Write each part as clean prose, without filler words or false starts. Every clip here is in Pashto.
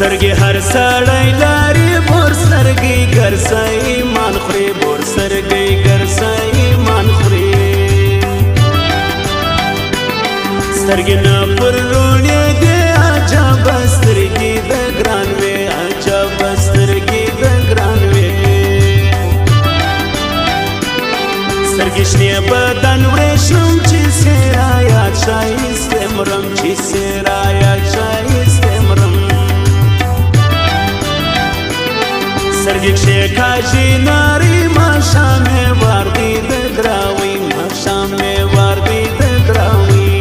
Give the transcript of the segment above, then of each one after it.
سترګې هر سړی لري بور سترګې ګرځه ایمان خوري بور سترګې ګرځه ایمان خوري سترګې نه پر روڼې دي عجب سترګې د ګران وې عجب سترګې د ګران وې سترګې شنې بدن ورېښم چې سرایات ښایسته مرم چې سرایات ښایسته مرم سترګې کښې کاږي ناري ماښام مې وار دی د ګراوي ماښام مې وار دی د ګراوي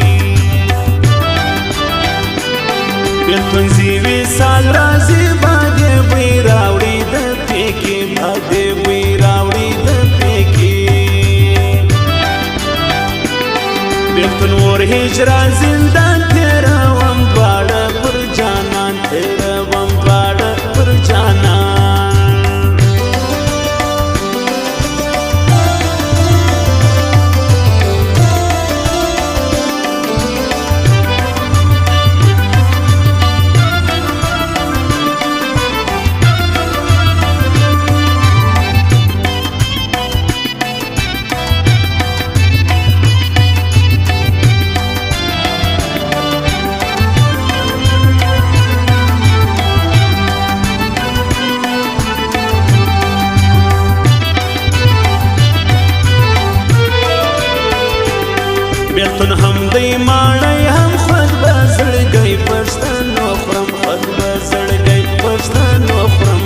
بېلتون ځي وصال راځي بادې بوی راوړي د پېکې بادې بوی راوړي د پېکې بېلتون اور هجران زندان تېروم دواړه پر جانان تېروم دواړه پر جانان بېلتون هم دی ماڼی هم خود به زړګی پښتنو خورم خود به زړګی پښتنو خورم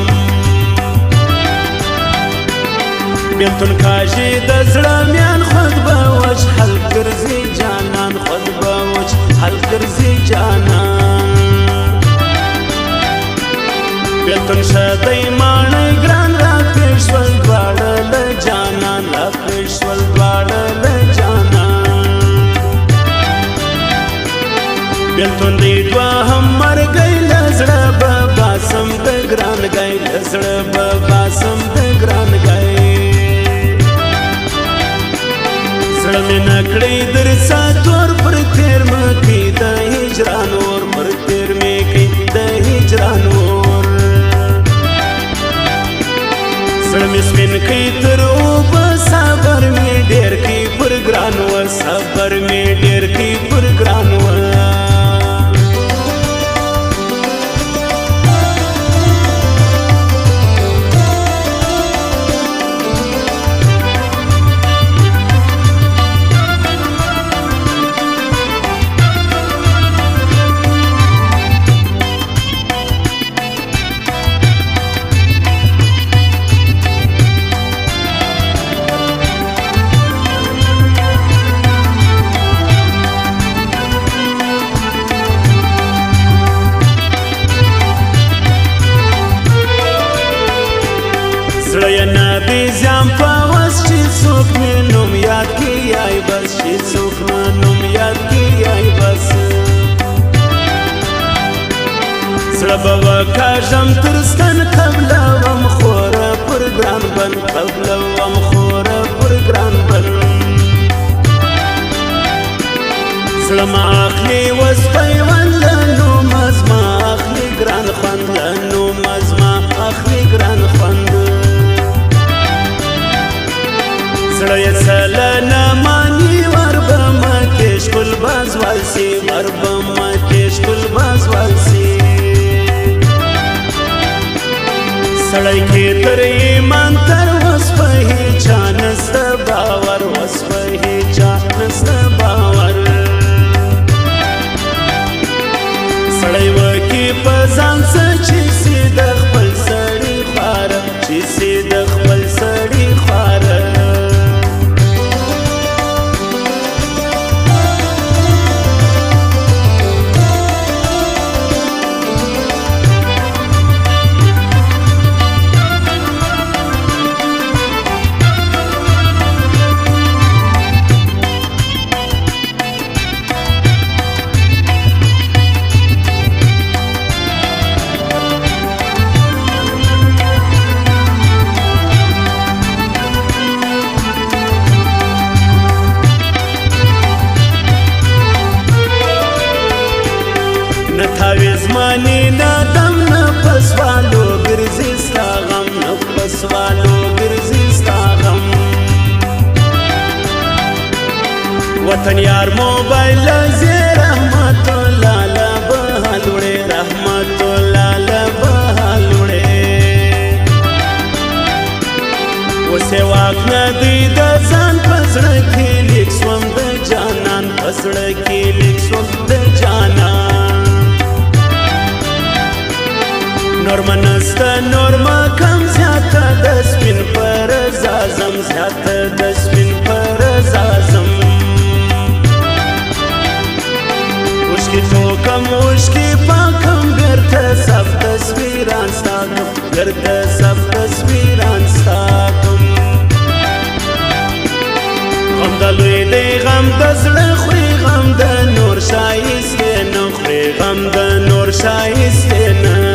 بېلتون کاږي د زړه میان خود به وچ حل ګرځي جانان خود به وچ حل ګرځي جانان بېلتون ښه دی ماڼی ګران راپرې شول دواړه له جانان راپرې شول دواړه له جانان بېلتون دی دوهم مرګی له زړه به باسم د ګرانګۍ له زړه به باسم د ګرانګۍ زړه مې نه کړی در ساتور پر تېر مه کوي د هجران اور پر تېر مې کوي د هجران اور زړه مې سپین کوي تر اوبه صبر مې ډېر کوي پر ګران و صبر مې ډېر کوي پر ګران و زړه یې نه دی زیان په وس چې څوک مې نوم یاد کړي یای بس چې څوک مې نوم یاد کړي یای بس زړه به وکاږم تر ستن قبلوم خوره پر ګران بن قبلوم خوره پر ګران بن زړه ما اخلي وس پیوند له نوم زما اخلي ګران خوند له نوم زما اخلي ګران خوند زړه یې څه له نه ماني ور به ماتې ښکل بازوال سي ور به ماتې ښکل بازوال سي سړی کې تر ایمان تر اوس په هېچا نسته باور اوس په هېچا نسته باور سړی وکي په ځان څه چې سي د خپل سړي خواره چې سي د خپل سړي خواره تعویز مانی نه دم نه وطن یار موبایل زی رحمت الله لا بهلوړې رحمت الله لا بهلوړې وسه واک نه دی د ځان پسړه کې لیک سوم د جانان پسړه کې لیک سوم د جانان نور منست نور ما کم زیاته د سپین پر زازم زیاته د سپین پر زازم وشکی ټوکم وشکی پاکم بیرته صف تصویران ساکم بیرته صف تصویران ساکم غم د لوی دی غم د زړه خوري غم د نور شایسته نه خوري غم د نور شایسته نه